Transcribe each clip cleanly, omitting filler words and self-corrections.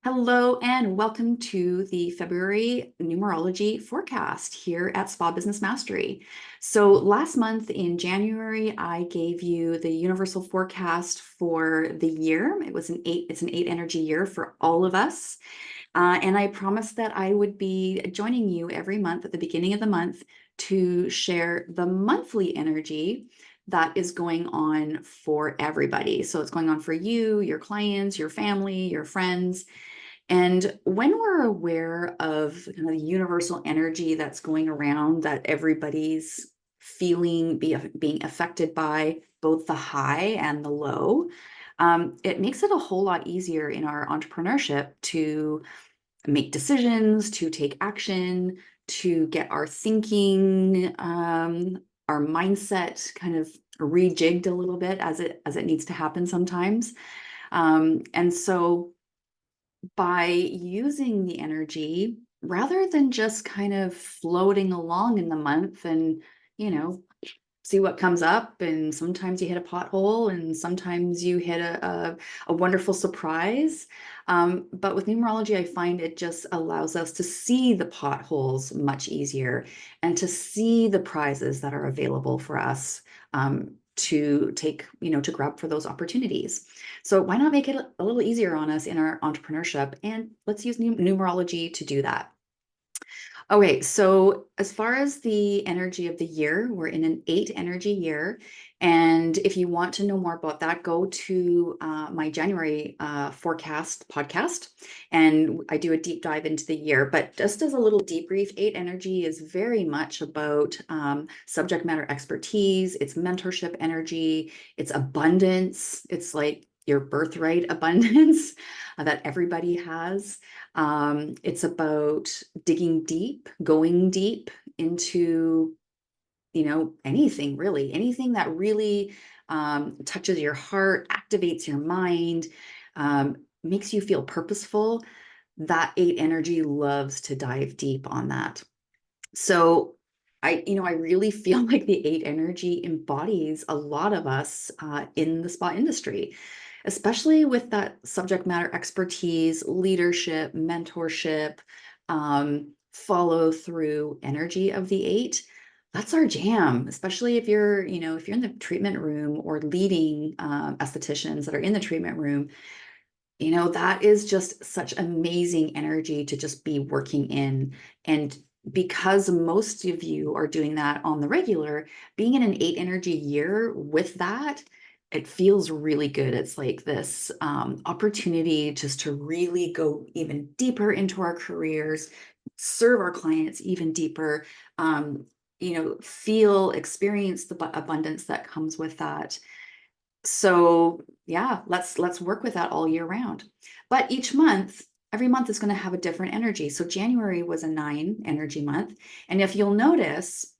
Hello and welcome to the February numerology forecast here at Spa Business Mastery. So last month in January, I gave you the universal forecast for the year. It's an eight energy year for all of us. And I promised that I would be joining you every month at the beginning of the month to share the monthly energy that is going on for everybody. So it's going on for you, your clients, your family, your friends. And when we're aware of kind of the universal energy that's going around that everybody's being affected by, both the high and the low, it makes it a whole lot easier in our entrepreneurship to make decisions, to take action, to get our thinking, our mindset kind of rejigged a little bit as it needs to happen sometimes. And so by using the energy rather than just kind of floating along in the month and, you know, see what comes up. And sometimes you hit a pothole and sometimes you hit a wonderful surprise. But with numerology, I find it just allows us to see the potholes much easier and to see the prizes that are available for us to take, to grab for those opportunities. So why not make it a little easier on us in our entrepreneurship? And let's use numerology to do that. Okay, so as far as the energy of the year, we're in an 8 energy year. And if you want to know more about that, go to my January forecast podcast. And I do a deep dive into the year. But just as a little debrief, 8 energy is very much about subject matter expertise, it's mentorship energy, it's abundance, it's like your birthright abundance that everybody has. It's about digging deep, going deep into, anything really, anything that really touches your heart, activates your mind, makes you feel purposeful. That 8 energy loves to dive deep on that. So I really feel like the 8 energy embodies a lot of us in the spa industry, especially with that subject matter expertise, leadership, mentorship, follow through energy of the 8. That's our jam, especially if you're in the treatment room or leading estheticians that are in the treatment room. That is just such amazing energy to just be working in. And because most of you are doing that on the regular, being in an 8 energy year with that, it feels really good. It's like this opportunity just to really go even deeper into our careers, serve our clients even deeper, experience the abundance that comes with that. So yeah, let's work with that all year round. But every month is going to have a different energy. So January was a 9 energy month. And if you'll notice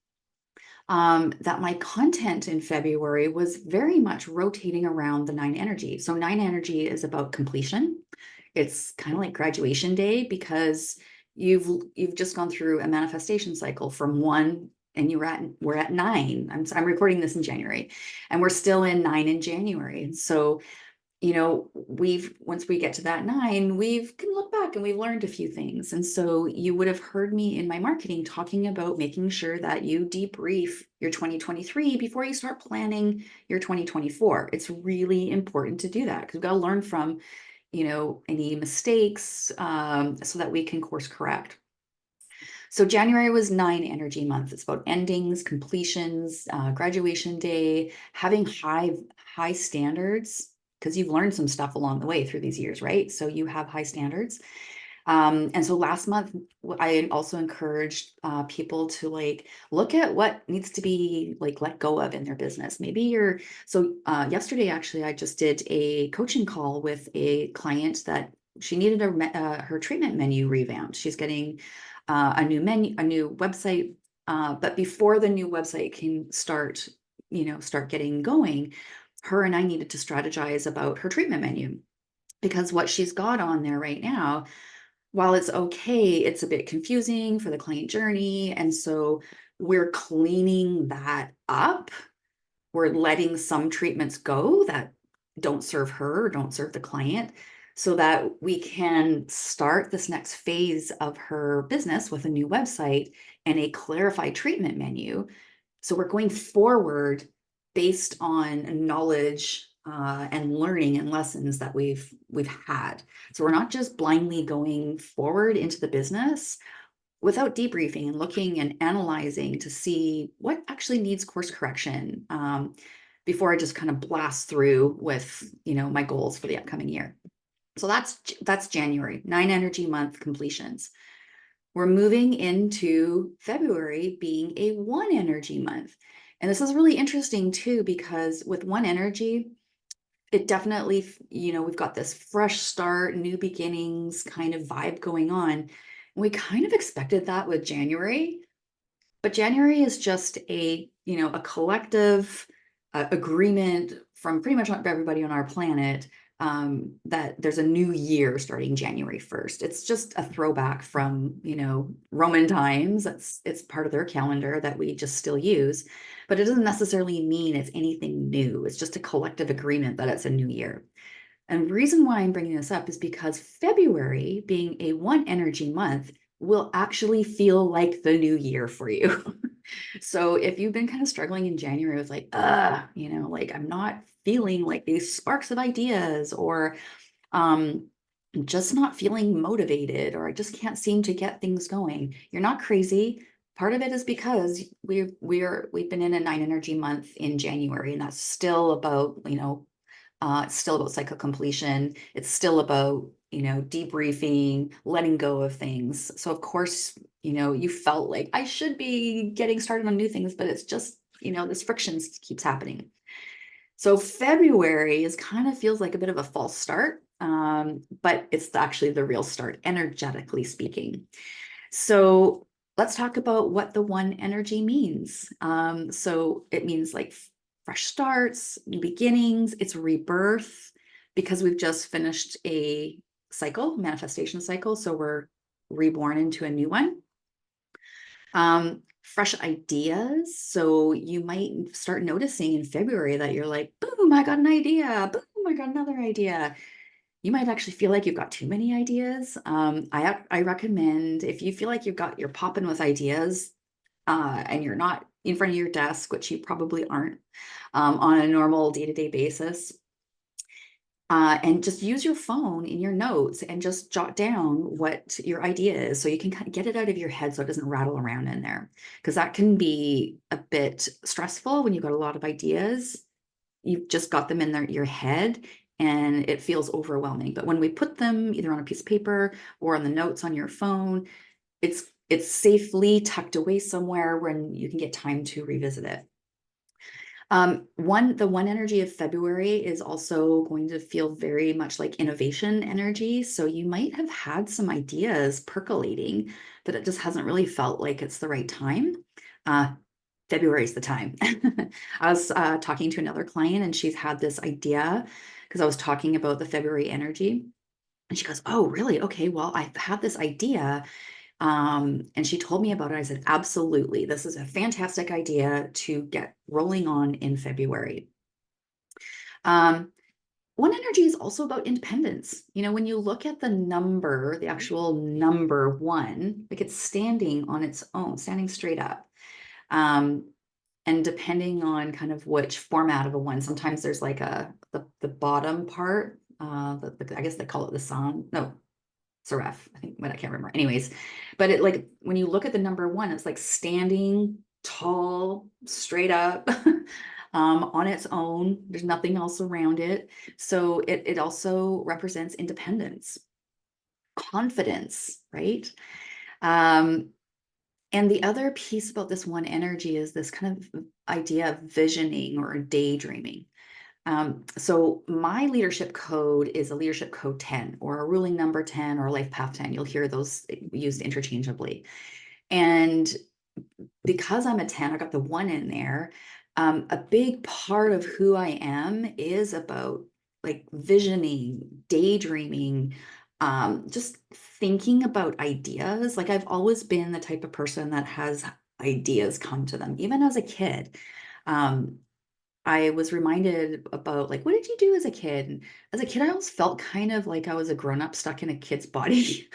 that my content in February was very much rotating around the 9 energy. So 9 energy is about completion. It's kind of like graduation day because you've just gone through a manifestation cycle from 1 and we're at 9. I'm recording this in January and we're still in 9 in January. And so, once we get to that 9, we can look back and we've learned a few things. And so you would have heard me in my marketing talking about making sure that you debrief your 2023 before you start planning your 2024. It's really important to do that because we've got to learn from any mistakes so that we can course correct. So January was 9 energy month. It's about endings, completions, graduation day, having high standards because you've learned some stuff along the way through these years, right? So you have high standards. And so last month, I also encouraged people to look at what needs to be let go of in their business. Yesterday, actually, I just did a coaching call with a client that she needed her treatment menu revamped. She's getting a new website. But before the new website can start getting going, her and I needed to strategize about her treatment menu because what she's got on there right now, while it's okay, it's a bit confusing for the client journey. And so we're cleaning that up. We're letting some treatments go that don't serve her or don't serve the client so that we can start this next phase of her business with a new website and a clarified treatment menu. So we're going forward based on knowledge and learning and lessons that we've had. So we're not just blindly going forward into the business without debriefing and looking and analyzing to see what actually needs course correction, before I just kind of blast through with, my goals for the upcoming year. So that's January, 9 energy month completions. We're moving into February being a 1 energy month. And this is really interesting too, because with 1 energy, it definitely, we've got this fresh start, new beginnings kind of vibe going on. And we kind of expected that with January, but January is just a collective agreement from pretty much everybody on our planet, that there's a new year starting January 1st. It's just a throwback from, Roman times. It's part of their calendar that we just still use, but it doesn't necessarily mean it's anything new. It's just a collective agreement that it's a new year. And the reason why I'm bringing this up is because February, being a 1 energy month, will actually feel like the new year for you. So if you've been kind of struggling in January with like, like I'm not feeling like these sparks of ideas, or um, just not feeling motivated, or I just can't seem to get things going, you're not crazy. Part of it is because we've been in a 9 energy month in January, and that's still about, it's still about cycle completion. It's still about, debriefing, letting go of things. So of course, you felt like I should be getting started on new things, but it's just, this friction keeps happening. So February is kind of feels like a bit of a false start, but it's actually the real start, energetically speaking. So let's talk about what the 1 energy means. So it means like fresh starts, new beginnings, it's rebirth, because we've just finished a cycle, manifestation cycle. So we're reborn into a new one. Fresh ideas. So you might start noticing in February that you're like, boom, I got an idea. Boom, I got another idea. You might actually feel like you've got too many ideas. I recommend, if you feel like you're popping with ideas, and you're not in front of your desk, which you probably aren't, on a normal day-to-day basis, and just use your phone in your notes and just jot down what your idea is, so you can kind of get it out of your head so it doesn't rattle around in there, because that can be a bit stressful when you've got a lot of ideas. You've just got them in your head, and it feels overwhelming. But when we put them either on a piece of paper or on the notes on your phone, it's safely tucked away somewhere when you can get time to revisit it. The 1 energy of February is also going to feel very much like innovation energy. So you might have had some ideas percolating, but it just hasn't really felt like it's the right time. February is the time. I was talking to another client, and she's had this idea because I was talking about the February energy. And she goes, "Oh, really? Okay, well, I've had this idea." And she told me about it. I said, absolutely. This is a fantastic idea to get rolling on in February. Um, 1 energy is also about independence. When you look at the number, the actual number 1, like it's standing on its own, standing straight up. Um, and depending on kind of which format of a 1, sometimes there's like the bottom part, I guess they call it the song. No, Seraph, I think, but I can't remember. Anyways, but it, like, when you look at the number 1, it's like standing tall, straight up, on its own. There's nothing else around it. So it also represents independence, confidence, right? Um, and the other piece about this 1 energy is this kind of idea of visioning or daydreaming. So my leadership code is a leadership code 10, or a ruling number 10, or life path 10. You'll hear those used interchangeably. And because I'm a 10, I got the 1 in there. A big part of who I am is about like visioning, daydreaming, just thinking about ideas. Like I've always been the type of person that has ideas come to them, even as a kid. Um, I was reminded about like, what did you do as a kid? And as a kid, I always felt kind of like I was a grown-up stuck in a kid's body.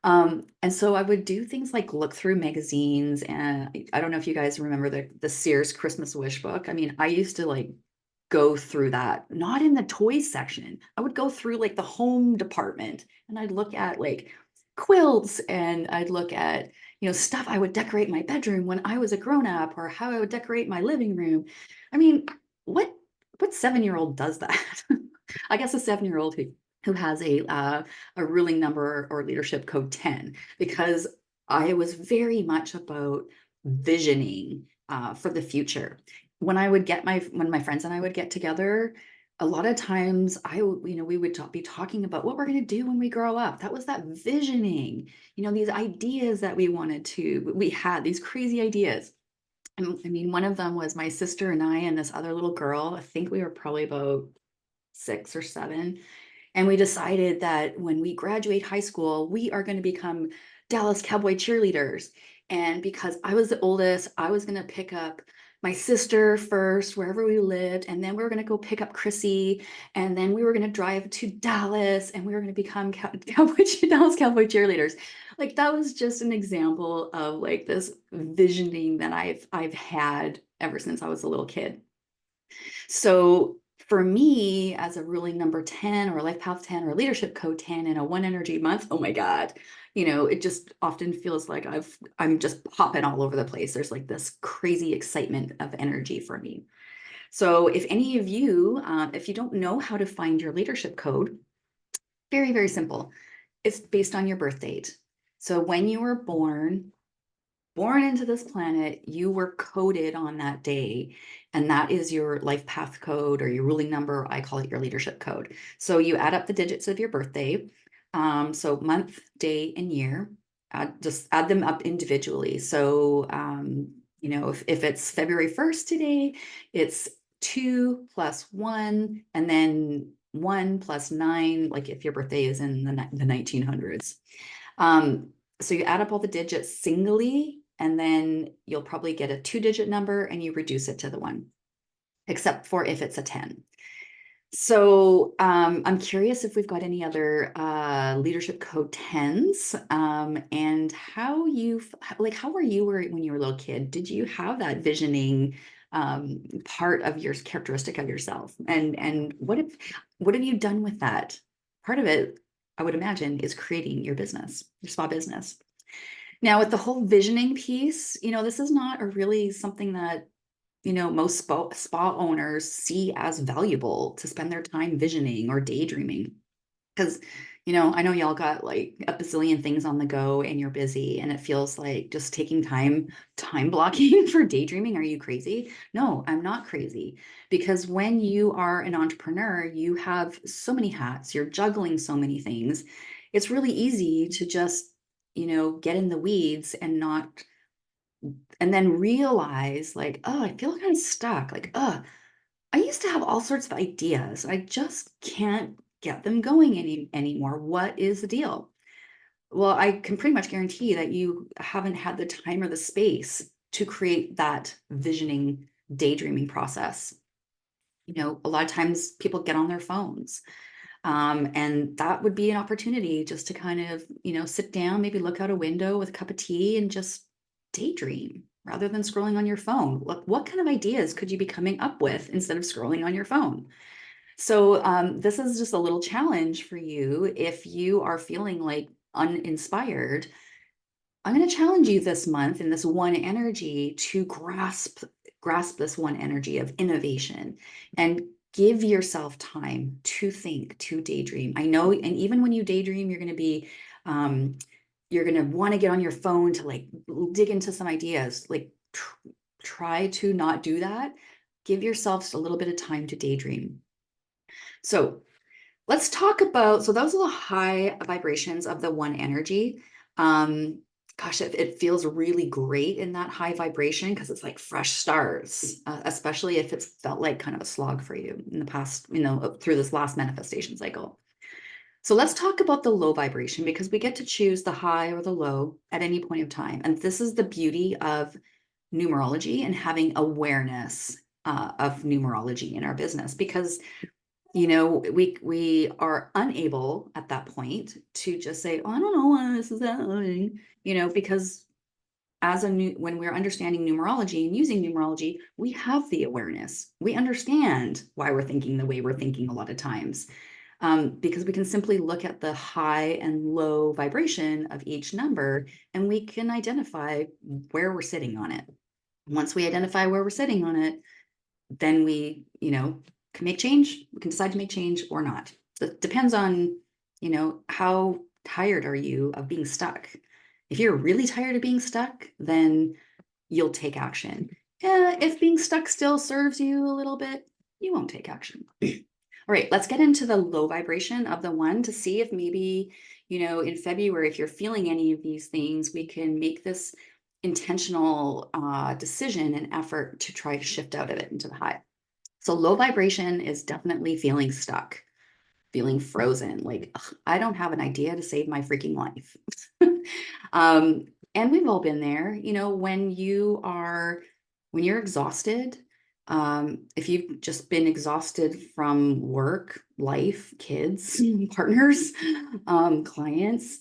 And so I would do things like look through magazines, and I don't know if you guys remember the Sears Christmas Wish book. I mean, I used to like go through that, not in the toys section. I would go through like the home department and I'd look at like quilts, and I'd look at, stuff I would decorate my bedroom when I was a grown up, or how I would decorate my living room. I mean, what what 7-year-old does that? I guess a 7-year-old who has a ruling number or leadership code 10, because I was very much about visioning for the future. When my friends and I would get together, a lot of times we would be talking about what we're going to do when we grow up. That was that visioning, these ideas that we had these crazy ideas. And I mean, one of them was my sister and I and this other little girl. I think we were probably about 6 or 7. And we decided that when we graduate high school, we are going to become Dallas Cowboy cheerleaders. And because I was the oldest, I was going to pick up my sister first, wherever we lived. And then we were going to go pick up Chrissy. And then we were going to drive to Dallas, and we were going to become Dallas Cowboy cheerleaders. Like, that was just an example of like this visioning that I've had ever since I was a little kid. So for me, as a ruling number 10 or life path 10 or leadership code 10 in a one energy month, oh my God, it just often feels like I'm just popping all over the place. There's like this crazy excitement of energy for me. So if any of you, if you don't know how to find your leadership code, very, very simple. It's based on your birth date. So when you were born into this planet, you were coded on that day. And that is your life path code or your ruling number. I call it your leadership code. So you add up the digits of your birthday. So month, day, and year. Just add them up individually. So, if it's February 1st today, it's 2 plus 1, and then 1 plus 9, like if your birthday is in the 1900s. So you add up all the digits singly, and then you'll probably get a 2-digit number and you reduce it to the 1, except for if it's a 10. So I'm curious if we've got any other leadership code 10s, and how were you when you were a little kid? Did you have that visioning part of your characteristic of yourself? And what have you done with that? Part of it, I would imagine, is creating your business, your spa business. Now, with the whole visioning piece, this is not a really something that, most spa owners see as valuable to spend their time visioning or daydreaming. Because, I know y'all got like a bazillion things on the go and you're busy, and it feels like just taking time blocking for daydreaming. Are you crazy? No, I'm not crazy. Because when you are an entrepreneur, you have so many hats, you're juggling so many things. It's really easy to just, get in the weeds and then realize like, oh, I feel kind of stuck. Like, I used to have all sorts of ideas. I just can't get them going anymore. What is the deal? Well, I can pretty much guarantee that you haven't had the time or the space to create that visioning, daydreaming process. A lot of times people get on their phones. And that would be an opportunity just to kind of, sit down, maybe look out a window with a cup of tea and just daydream rather than scrolling on your phone. What kind of ideas could you be coming up with instead of scrolling on your phone? So this is just a little challenge for you if you are feeling like uninspired. I'm going to challenge you this month in this one energy to grasp this one energy of innovation and give yourself time to think, to daydream. I know, and even when you daydream, um, you're going to want to get on your phone to like dig into some ideas. Like try to not do that. Give yourself a little bit of time to daydream. So let's talk about, so those are the high vibrations of the one energy. Gosh, it feels really great in that high vibration because it's like fresh starts, especially if it's felt like kind of a slog for you in the past, through this last manifestation cycle. So let's talk about the low vibration, because we get to choose the high or the low at any point of time. And this is the beauty of numerology and having awareness of numerology in our business, because we are unable at that point to just say, oh, I don't know why this is happening, because when we're understanding numerology and using numerology, we have the awareness. We understand why we're thinking the way we're thinking a lot of times, because we can simply look at the high and low vibration of each number, and we can identify where we're sitting on it. Once we identify where we're sitting on it, then we, can make change. We can decide to make change or not. It depends on, how tired are you of being stuck. If you're really tired of being stuck, then you'll take action. If being stuck still serves you a little bit, you won't take action. All right, let's get into the low vibration of the one to see if maybe, in February, if you're feeling any of these things, we can make this intentional decision and effort to try to shift out of it into the high. So low vibration is definitely feeling stuck, feeling frozen, like, ugh, I don't have an idea to save my freaking life. And we've all been there, when you're exhausted, if you've just been exhausted from work, life, kids, partners, clients,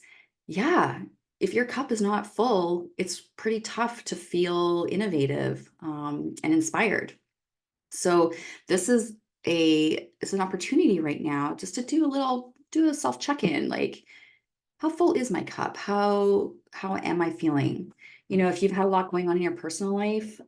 yeah, if your cup is not full, it's pretty tough to feel innovative, and inspired. So this is it's an opportunity right now just to do a self check-in, like, how full is my cup? How am I feeling? If you've had a lot going on in your personal life,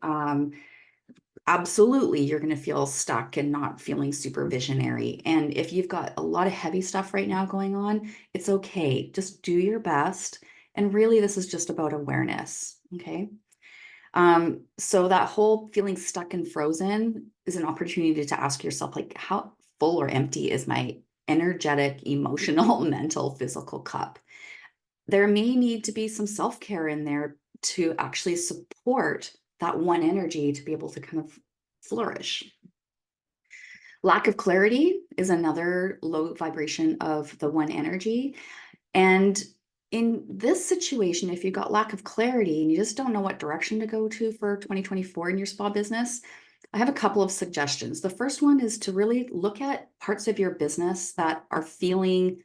absolutely you're going to feel stuck and not feeling super visionary. And if you've got a lot of heavy stuff right now going on, it's okay. Just do your best. And really, this is just about awareness. Okay. So that whole feeling stuck and frozen is an opportunity to ask yourself, like, how full or empty is my energetic, emotional, mental, physical cup? There may need to be some self-care in there to actually support that one energy to be able to kind of flourish. Lack of clarity is another low vibration of the one energy. And in this situation, if you've got lack of clarity and you just don't know what direction to go to for 2024 in your spa business, I have a couple of suggestions. The first one is to really look at parts of your business that are feeling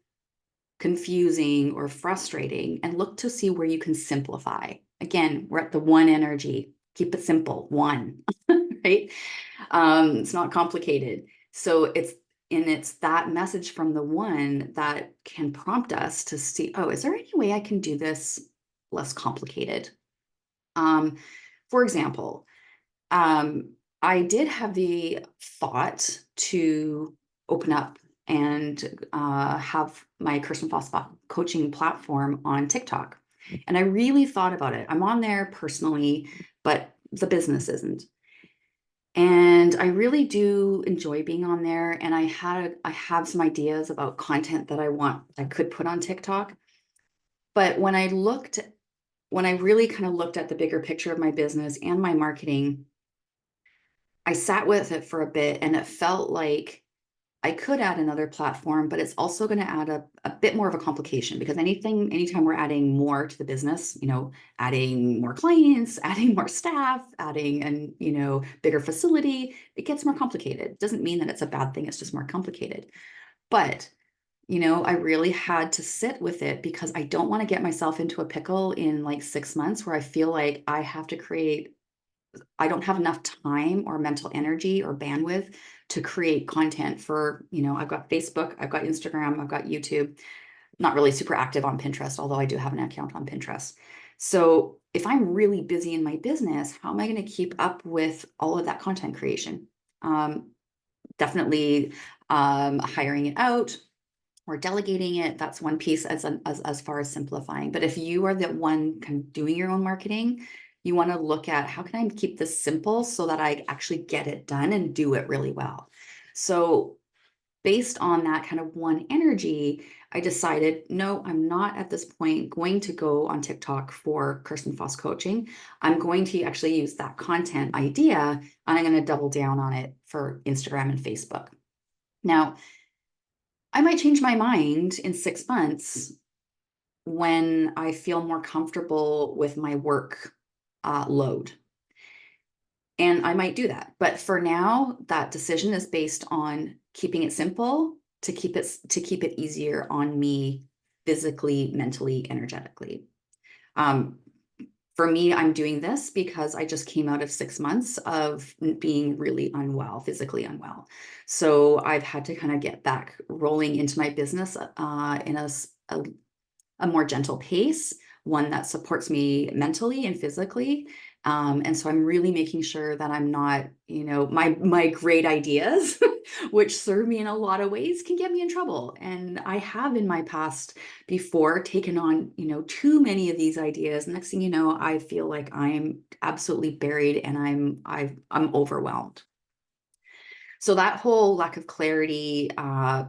confusing or frustrating and look to see where you can simplify. Again, we're at the one energy. Keep it simple, one, right? It's not complicated. So it's that message from the one that can prompt us to see, oh, is there any way I can do this less complicated? For example, I did have the thought to open up and have my Kirsten Fossbach coaching platform on TikTok. And I really thought about it. I'm on there personally, but the business isn't. And I really do enjoy being on there. And I have some ideas about content that I could put on TikTok. But when I really kind of looked at the bigger picture of my business and my marketing, I sat with it for a bit and it felt like I could add another platform, but it's also going to add a bit more of a complication, because anytime we're adding more to the business, adding more clients, adding more staff, adding bigger facility, it gets more complicated. It doesn't mean that it's a bad thing. It's just more complicated. But, I really had to sit with it because I don't want to get myself into a pickle in like 6 months where I feel like I don't have enough time or mental energy or bandwidth to create content for, I've got Facebook, I've got Instagram, I've got YouTube. Not really super active on Pinterest, although I do have an account on Pinterest. So if I'm really busy in my business, how am I going to keep up with all of that content creation? Definitely hiring it out or delegating it. That's one piece as far as simplifying. But if you are the one kind of doing your own marketing, you want to look at, how can I keep this simple so that I actually get it done and do it really well? So based on that kind of one energy, I decided, no, I'm not at this point going to go on TikTok for Kirsten Foss coaching. I'm going to actually use that content idea and I'm going to double down on it for Instagram and Facebook. Now, I might change my mind in 6 months when I feel more comfortable with my work load. And I might do that. But for now, that decision is based on keeping it simple to keep it easier on me physically, mentally, energetically. Um, for me, I'm doing this because I just came out of 6 months of being really unwell, physically unwell. So I've had to kind of get back rolling into my business in a more gentle pace, one that supports me mentally and physically. And so I'm really making sure that I'm not, my great ideas, which serve me in a lot of ways, can get me in trouble. And I have in my past before taken on, too many of these ideas. Next thing you know, I feel like I'm absolutely buried and I'm overwhelmed. So that whole lack of clarity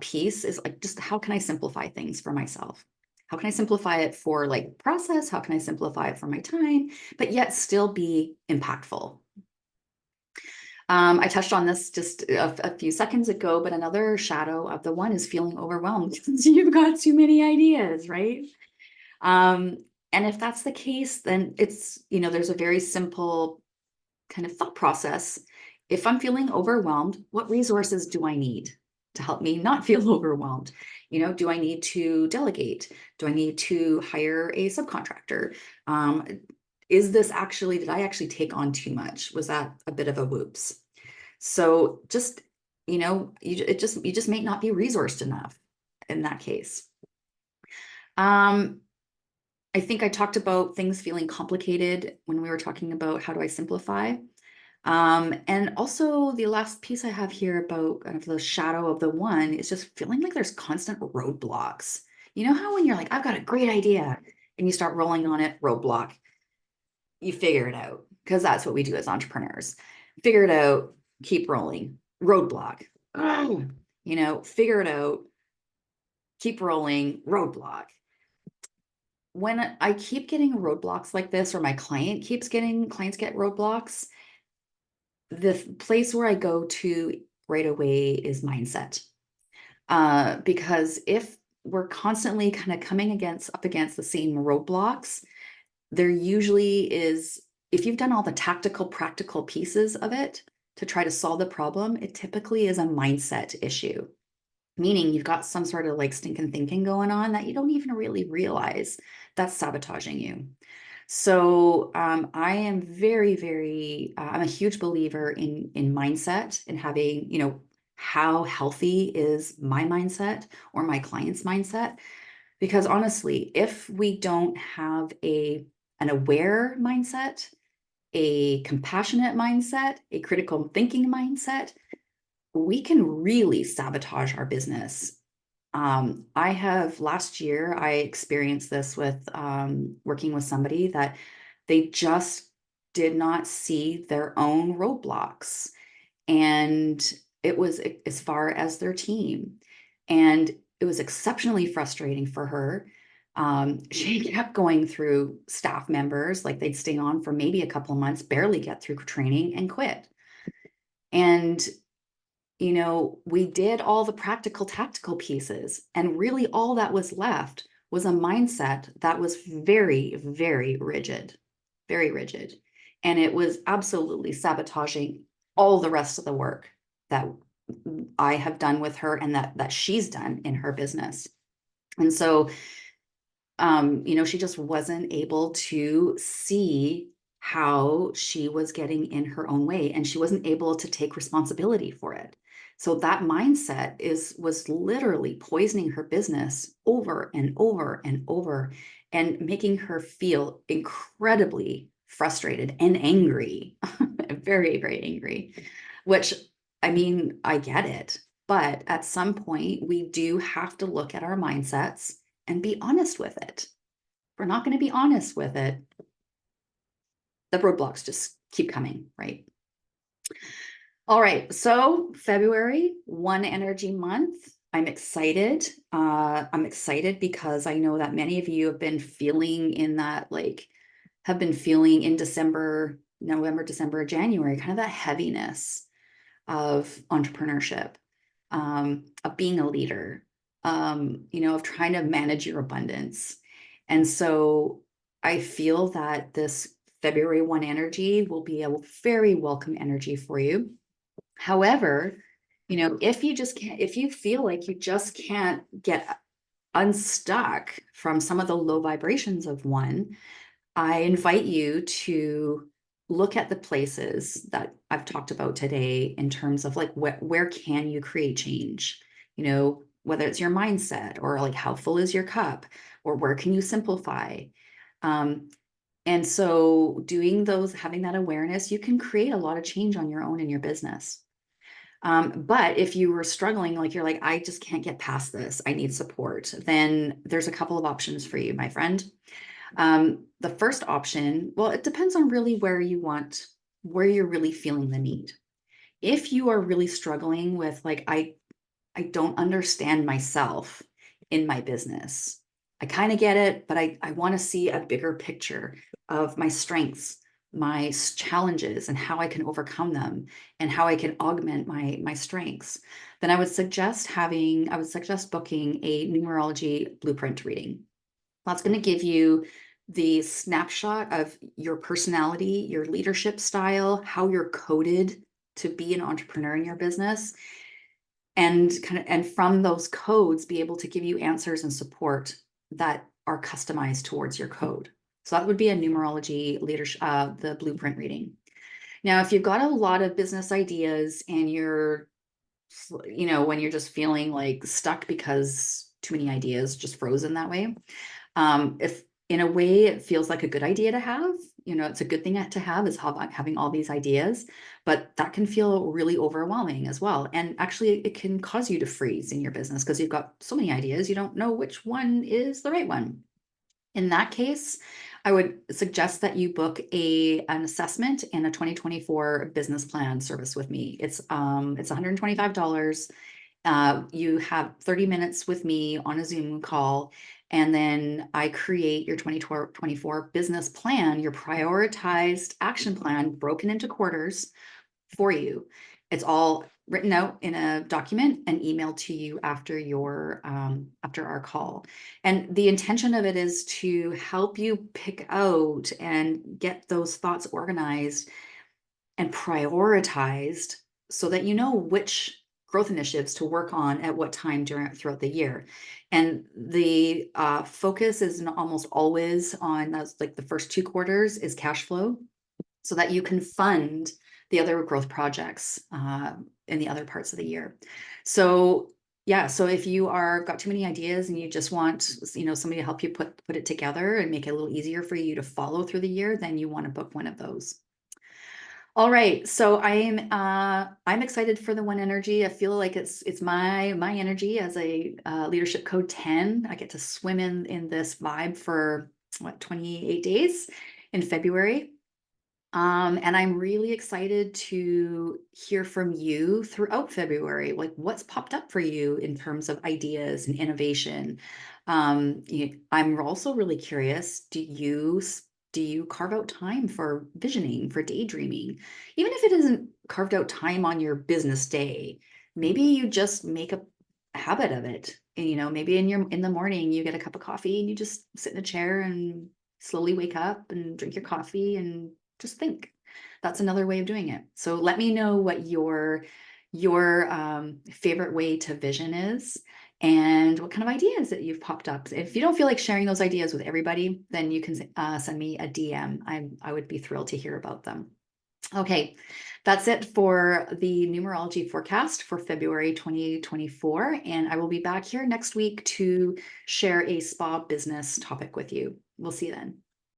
piece is like, just how can I simplify things for myself? How can I simplify it for like process? How can I simplify it for my time, but yet still be impactful? I touched on this just a few seconds ago, but another shadow of the one is feeling overwhelmed because you've got too many ideas, right? Um, and if that's the case, then there's a very simple kind of thought process. If I'm feeling overwhelmed, what resources do I need to help me not feel overwhelmed? Do I need to delegate? Do I need to hire a subcontractor? Um, did I actually take on too much? Was that a bit of a whoops? So just, you just may not be resourced enough in that case. Um, I think I talked about things feeling complicated when we were talking about how do I simplify. And also the last piece I have here about kind of the shadow of the one is just feeling like there's constant roadblocks. You know how when you're like, I've got a great idea, and you start rolling on it, roadblock, you figure it out, because that's what we do as entrepreneurs. Figure it out, keep rolling, roadblock. Ugh. Figure it out, keep rolling, roadblock. When I keep getting roadblocks like this, or my clients get roadblocks, the place where I go to right away is mindset. Because if we're constantly kind of coming up against the same roadblocks, there usually is, if you've done all the tactical, practical pieces of it to try to solve the problem, it typically is a mindset issue. Meaning you've got some sort of like stinking thinking going on that you don't even really realize that's sabotaging you. So I am very, very, I'm a huge believer in mindset and having, how healthy is my mindset or my client's mindset? Because honestly, if we don't have an aware mindset, a compassionate mindset, a critical thinking mindset, we can really sabotage our business. Last year, I experienced this with working with somebody that they just did not see their own roadblocks. And it was as far as their team. And it was exceptionally frustrating for her. She kept going through staff members, like they'd stay on for maybe a couple of months, barely get through training and quit. And we did all the practical, tactical pieces, and really all that was left was a mindset that was very, very rigid, very rigid. And it was absolutely sabotaging all the rest of the work that I have done with her and that she's done in her business. And so she just wasn't able to see how she was getting in her own way, and she wasn't able to take responsibility for it. So that mindset was literally poisoning her business over and over and over, and making her feel incredibly frustrated and angry, very, very angry, which, I mean, I get it. But at some point, we do have to look at our mindsets and be honest with it. If we're not going to be honest with it, the roadblocks just keep coming, right? All right, so February, one energy month. I'm excited. I'm excited because I know that many of you have been feeling in December, November, December, January, kind of that heaviness of entrepreneurship, of being a leader, of trying to manage your abundance. And so I feel that this February 1 energy will be a very welcome energy for you. However, if you feel like you just can't get unstuck from some of the low vibrations of 1, I invite you to look at the places that I've talked about today in terms of like where can you create change? Whether it's your mindset or like how full is your cup or where can you simplify? Um, and so having that awareness, you can create a lot of change on your own in your business. But if you were struggling, like you're like, I just can't get past this, I need support, then there's a couple of options for you, my friend. The first option, well, it depends on really where you're really feeling the need. If you are really struggling with like, I don't understand myself in my business. I kind of get it, but I want to see a bigger picture of my strengths, my challenges, and how I can overcome them and how I can augment my strengths. Then I would suggest booking a numerology blueprint reading. That's going to give you the snapshot of your personality, your leadership style, how you're coded to be an entrepreneur in your business, and from those codes be able to give you answers and support that are customized towards your code. So that would be a numerology leadership, the blueprint reading. Now, if you've got a lot of business ideas and when you're just feeling like stuck because too many ideas, just frozen that way, if in a way it feels like a good idea to have, it's a good thing to have, is having all these ideas, but that can feel really overwhelming as well. And actually it can cause you to freeze in your business because you've got so many ideas, you don't know which one is the right one. In that case, I would suggest that you book an assessment and a 2024 business plan service with me. It's $125. You have 30 minutes with me on a Zoom call, and then I create your 2024 business plan, your prioritized action plan broken into quarters for you. It's all written out in a document and emailed to you after our call. And the intention of it is to help you pick out and get those thoughts organized and prioritized so that you know which growth initiatives to work on at what time throughout the year. And the focus is almost always on, that's like the first 2 quarters is cash flow, so that you can fund the other growth projects in the other parts of the year. So yeah, so if you got too many ideas and you just want somebody to help you put it together and make it a little easier for you to follow through the year, then you want to book one of those. All right, so I'm excited for the 1 energy. I feel like it's my energy as a leadership code 10. I get to swim in this vibe for 28 days in February. And I'm really excited to hear from you throughout February, like what's popped up for you in terms of ideas and innovation. I'm also really curious, do you carve out time for visioning, for daydreaming? Even if it isn't carved out time on your business day, maybe you just make a habit of it. And, maybe in the morning you get a cup of coffee and you just sit in a chair and slowly wake up and drink your coffee and just think. That's another way of doing it. So let me know what your favorite way to vision is and what kind of ideas that you've popped up. If you don't feel like sharing those ideas with everybody, then you can send me a DM. I would be thrilled to hear about them. Okay, that's it for the numerology forecast for February 2024. And I will be back here next week to share a spa business topic with you. We'll see you then.